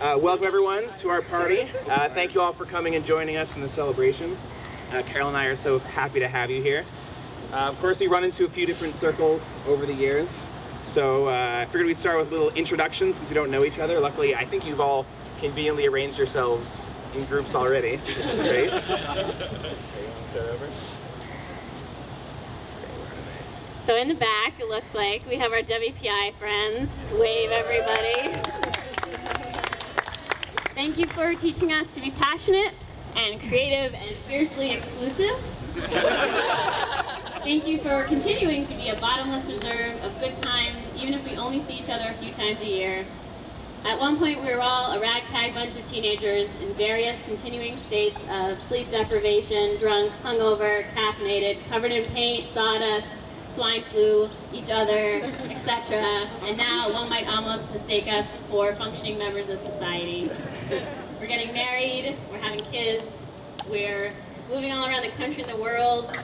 Welcome everyone to our party. Thank you all for coming and joining us in the celebration. Carol and I are so happy to have you here. Of course, we run into a few different circles over the years, so I figured we'd start with little introductions since you don't know each other. Luckily, I think you've all conveniently arranged yourselves in groups already, which is great. Okay, you want to start over? So in the back, it looks like we have our WPI friends. Wave, everybody. Thank you for teaching us to be passionate and creative and fiercely exclusive. Thank you for continuing to be a bottomless reserve of good times, even if we only see each other a few times a year. At one point, we were all a ragtag bunch of teenagers in various continuing states of sleep deprivation, drunk, hungover, caffeinated, covered in paint, sawdust, swine flu, each other, etc. And now one might almost mistake us for functioning members of society. We're getting married, we're having kids, we're moving all around the country and the world,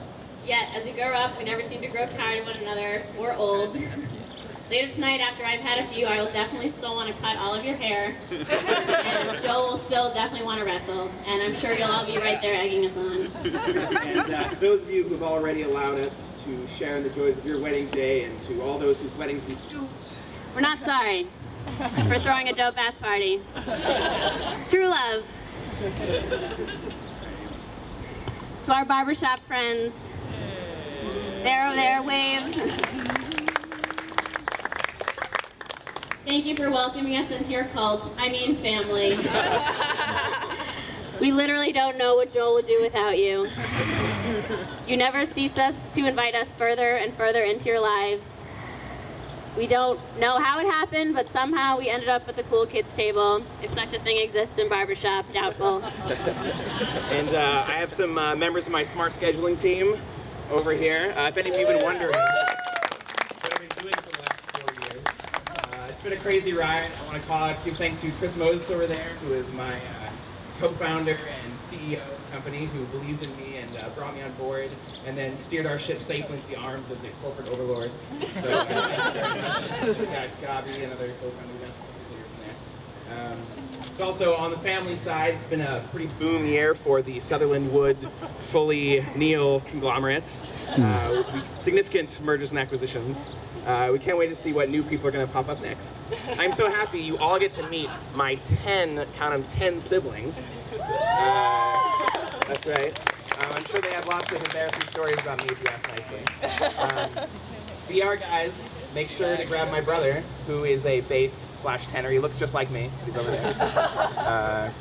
yet as we grow up, we never seem to grow tired of one another or old. Later tonight, after I've had a few, I will definitely still want to cut all of your hair, and Joe will still definitely want to wrestle, and I'm sure you'll all be right there egging us on. And to those of you who have already allowed us to share in the joys of your wedding day, and to all those whose weddings we scooped, we're not sorry for throwing a dope-ass party. True love. To our barbershop friends, there, over there, wave. Thank you for welcoming us into your cult. I mean family. We literally don't know what Joel would do without you. You never cease us to invite us further and further into your lives. We don't know how it happened, but somehow we ended up at the cool kids table. If such a thing exists in barbershop, doubtful. And I have some members of my smart scheduling team over here. If any of you have been wondering what I've been doing for the last 4 years, it's been a crazy ride. I want to give thanks to Chris Moses over there, who is my co-founder and CEO of the company, who believed in me and brought me on board, and then steered our ship safely into the arms of the corporate overlord. So thank you very much. We got Gabi, another co-founder, we got some people from there. It's also on the family side, it's been a pretty boom year for the Sutherland Wood fully Neil conglomerates. Significant mergers and acquisitions. We can't wait to see what new people are going to pop up next. I'm so happy you all get to meet my 10 siblings. That's right. I'm sure they have lots of embarrassing stories about me if you ask nicely. VR guys, make sure to grab my brother, who is a bass/tenor. He looks just like me. He's over there.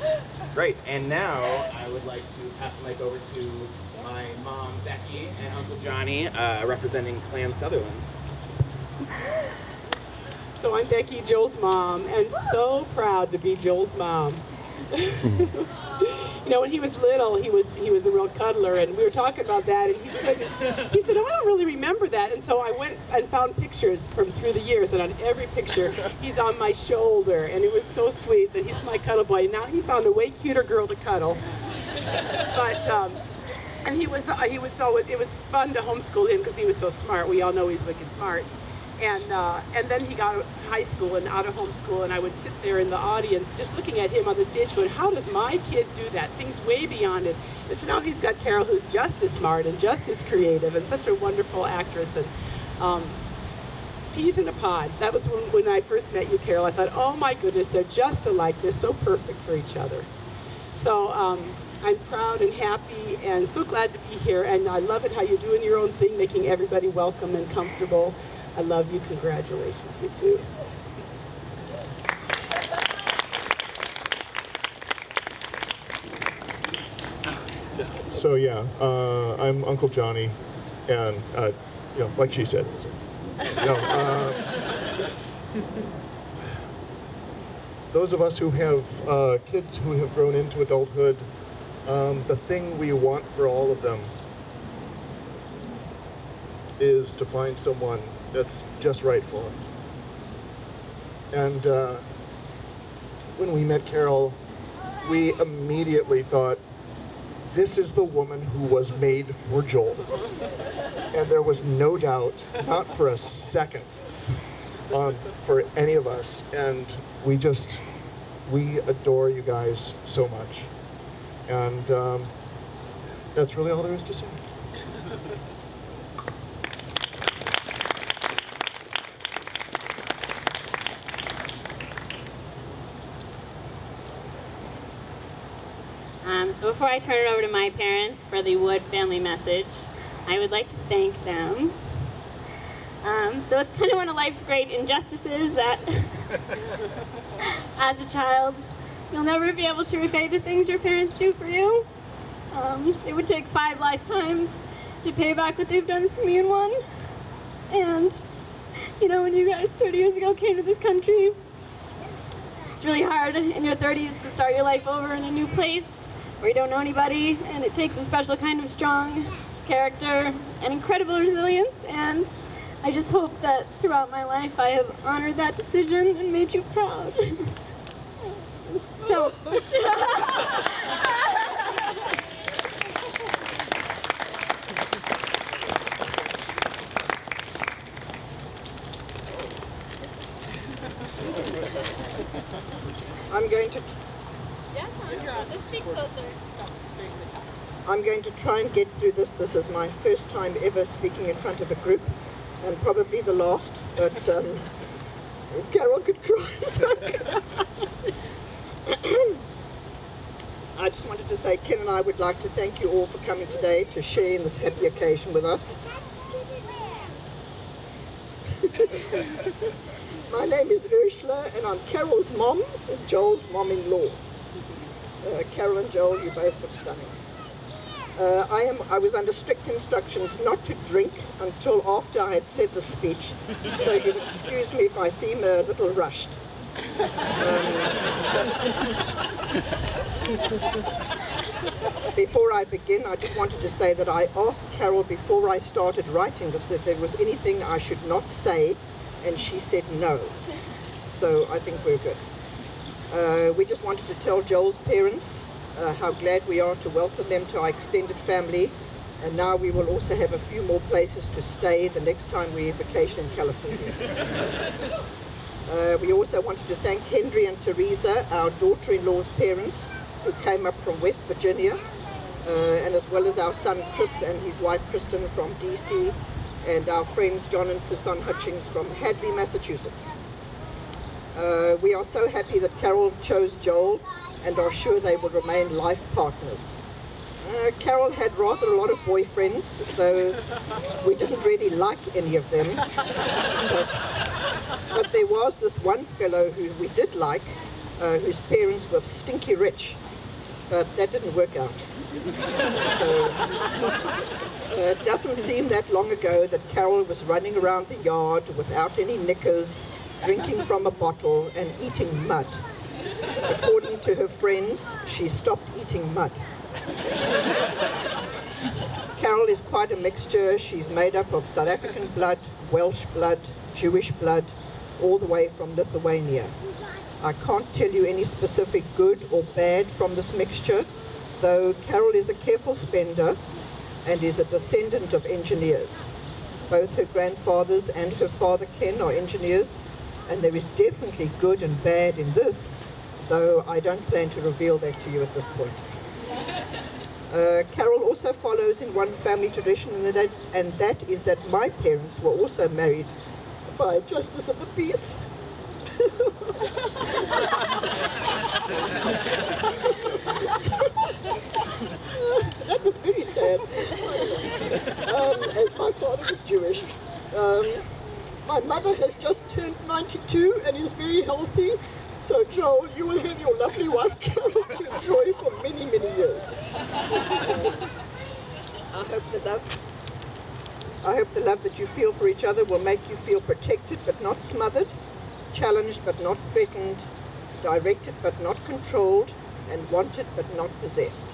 Great. And now I would like to pass the mic over to my mom, Becky, and Uncle Johnny, representing Clan Sutherland. So I'm Becky, Joel's mom, and so proud to be Joel's mom. You know, when he was little, he was a real cuddler, and we were talking about that, and he said, oh, I don't really remember that, and so I went and found pictures from through the years, and on every picture, he's on my shoulder, and it was so sweet that he's my cuddle boy. Now he found a way cuter girl to cuddle, but, and it was fun to homeschool him because he was so smart. We all know he's wicked smart. And then he got to high school and out of homeschool, and I would sit there in the audience just looking at him on the stage going, how does my kid do that? Things way beyond it. And so now he's got Carol, who's just as smart and just as creative and such a wonderful actress. And peas in a pod. That was when I first met you, Carol. I thought, oh my goodness, they're just alike. They're so perfect for each other. So I'm proud and happy and so glad to be here. And I love it how you're doing your own thing, making everybody welcome and comfortable. I love you. Congratulations, you too. So yeah, I'm Uncle Johnny, and like she said, those of us who have kids who have grown into adulthood, the thing we want for all of them is to find someone that's just right for them. And when we met Carol, we immediately thought, this is the woman who was made for Joel. And there was no doubt, not for a second, for any of us, and we adore you guys so much. And that's really all there is to say. So before I turn it over to my parents for the Wood family message, I would like to thank them. So it's kind of one of life's great injustices that as a child, you'll never be able to repay the things your parents do for you. It would take 5 lifetimes to pay back what they've done for me in one. And, when you guys 30 years ago came to this country, it's really hard in your 30s to start your life over in a new place where you don't know anybody, and it takes a special kind of strong character and incredible resilience, and I just hope that throughout my life I have honored that decision and made you proud. So. I'm going to I'm going to try and get through this. This is my first time ever speaking in front of a group, and probably the last, but if Carol could cry, so I just wanted to say Ken and I would like to thank you all for coming today to share in this happy occasion with us. My name is Ursula, and I'm Carol's mom and Joel's mom-in-law. Carol and Joel, you both look stunning. I was under strict instructions not to drink until after I had said the speech, so you'd excuse me if I seem a little rushed. Before I begin, I just wanted to say that I asked Carol before I started writing this if there was anything I should not say, and she said no. So I think we're good. We just wanted to tell Joel's parents how glad we are to welcome them to our extended family, and now we will also have a few more places to stay the next time we vacation in California. We also wanted to thank Henry and Teresa, our daughter-in-law's parents, who came up from West Virginia, and as well as our son Chris and his wife Kristen from DC, and our friends John and Susan Hutchings from Hadley, Massachusetts. We are so happy that Carol chose Joel and are sure they will remain life partners. Carol had rather a lot of boyfriends, though we didn't really like any of them. But there was this one fellow who we did like, whose parents were stinky rich, but that didn't work out. So it doesn't seem that long ago that Carol was running around the yard without any knickers, drinking from a bottle and eating mud. According to her friends, she stopped eating mud. Carol is quite a mixture. She's made up of South African blood, Welsh blood, Jewish blood, all the way from Lithuania. I can't tell you any specific good or bad from this mixture, though Carol is a careful spender and is a descendant of engineers. Both her grandfathers and her father Ken are engineers, and there is definitely good and bad in this, though I don't plan to reveal that to you at this point. Carol also follows in one family tradition, and that is that my parents were also married by a justice of the peace. That was very sad, as my father was Jewish. My mother has just turned 92 and is very healthy, so Joel, you will have your lovely wife Carol to enjoy for many, many years. I hope the love that you feel for each other will make you feel protected but not smothered, challenged but not threatened, directed but not controlled, and wanted but not possessed.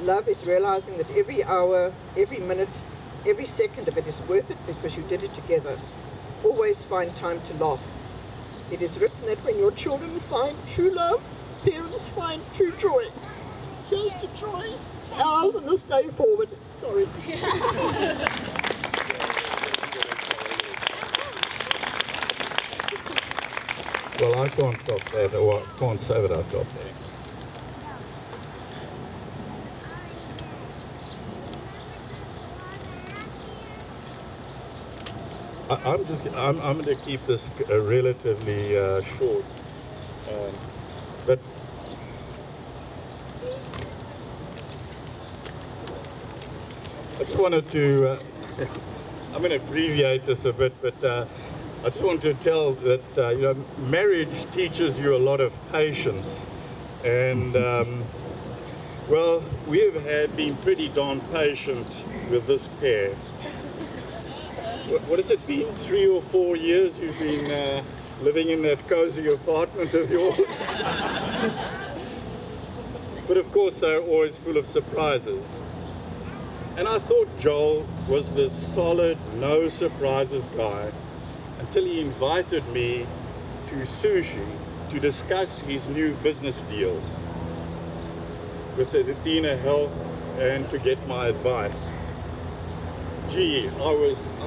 Love is realizing that every hour, every minute, every second of it is worth it because you did it together. Always find time to laugh. It is written that when your children find true love, parents find true joy. Here's to joy, ours and this day forward. Sorry. Well, I can't top that, or I can't say that I've got that. I'm going to keep this relatively short, but I just wanted to. I'm going to abbreviate this a bit, but I just want to tell that marriage teaches you a lot of patience, and well, we have been pretty darn patient with this pair. What has it been? 3 or 4 years you've been living in that cozy apartment of yours? But of course, they're always full of surprises. And I thought Joel was the solid, no surprises guy until he invited me to sushi to discuss his new business deal with Athena Health and to get my advice. Gee, I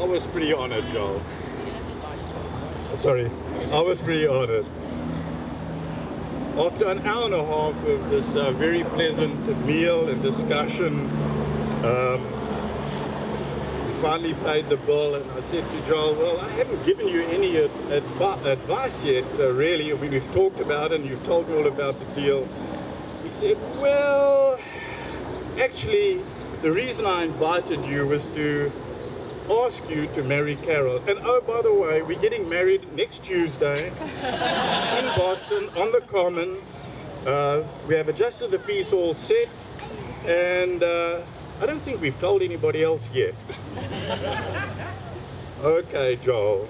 was pretty honored, Joel. Sorry, I was pretty honored. After an hour and a half of this very pleasant meal and discussion, we finally paid the bill, and I said to Joel, well, I haven't given you any advice yet, really. I mean, we've talked about it and you've told me all about the deal. He said, well, actually, the reason I invited you was to ask you to marry Carol. And oh, by the way, we're getting married next Tuesday in Boston on the Common. We have adjusted the piece all set, and I don't think we've told anybody else yet. Okay, Joel.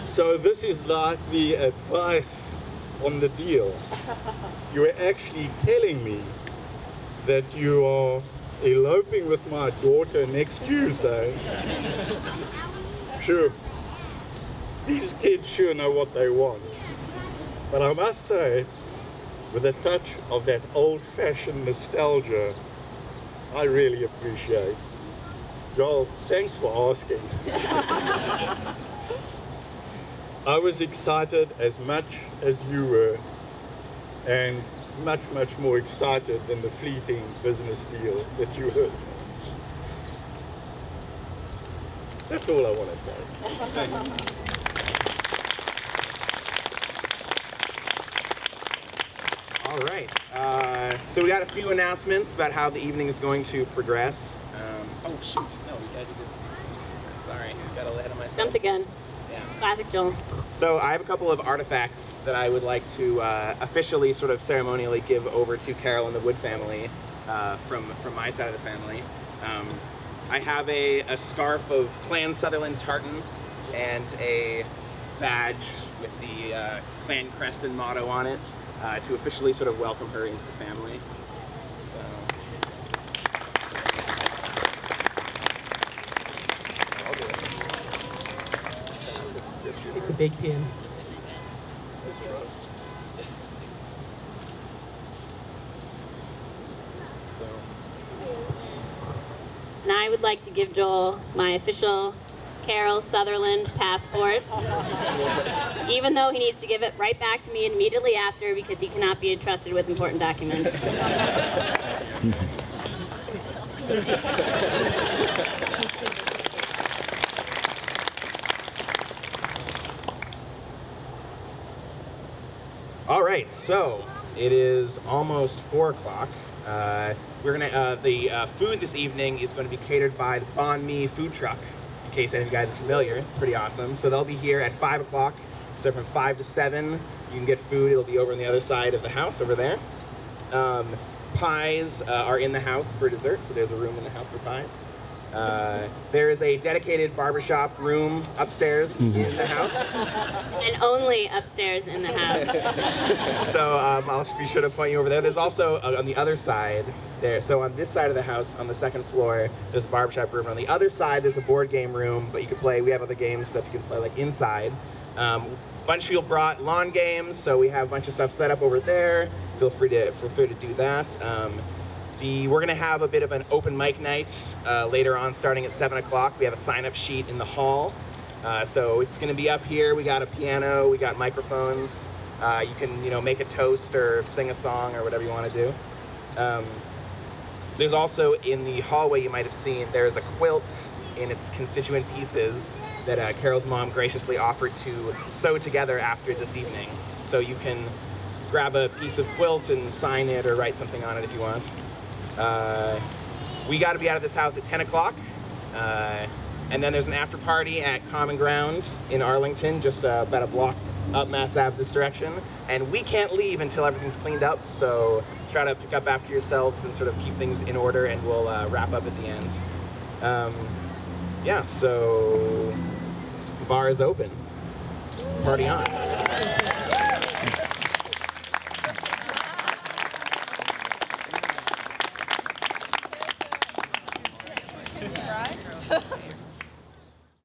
So this is like the advice on the deal. You were actually telling me that you are eloping with my daughter next Tuesday. Sure, these kids sure know what they want. But I must say, with a touch of that old-fashioned nostalgia, I really appreciate. Joel, thanks for asking. I was excited as much as you were, and much, much more excited than the fleeting business deal that you heard. That's all I want to say. Thank you. All right. So we got a few announcements about how the evening is going to progress. Oh shoot! No, we gotta do this. Sorry, got a little ahead of myself. Jumped again. Yeah. Classic Joel. So I have a couple of artifacts that I would like to officially, sort of ceremonially, give over to Carol and the Wood family from my side of the family. I have a scarf of Clan Sutherland tartan and a badge with the Clan Creston motto on it to officially sort of welcome her into the family. So. I'll do it. It's a big pin. Let's trust. And I would like to give Joel my official Carol Sutherland passport, even though he needs to give it right back to me immediately after because he cannot be entrusted with important documents. All right, so it is almost 4 o'clock. We're gonna the food this evening is going to be catered by the Banh Mi food truck. In case any of you guys are familiar, pretty awesome. So they'll be here at 5 o'clock. So from 5 to 7, you can get food. It'll be over on the other side of the house, over there. Pies are in the house for dessert, so there's a room in the house for pies. There is a dedicated barbershop room upstairs in the house. And only upstairs in the house. So I'll be sure to point you over there. There's also on the other side there. So on this side of the house, on the second floor, there's a barbershop room. And on the other side, there's a board game room, but you can play. We have other games, stuff you can play like inside. Bunch of people brought lawn games, so we have a bunch of stuff set up over there. Feel free to do that. We're going to have a bit of an open mic night later on, starting at 7 o'clock. We have a sign-up sheet in the hall. So it's going to be up here. We got a piano, we got microphones. You can, make a toast or sing a song or whatever you want to do. There's also in the hallway you might have seen, there's a quilt in its constituent pieces that Carol's mom graciously offered to sew together after this evening. So you can grab a piece of quilt and sign it or write something on it if you want. We got to be out of this house at 10 o'clock. And then there's an after party at Common Ground in Arlington, just about a block up Mass Ave this direction. And we can't leave until everything's cleaned up, so try to pick up after yourselves and sort of keep things in order, and we'll wrap up at the end. So the bar is open. Party on.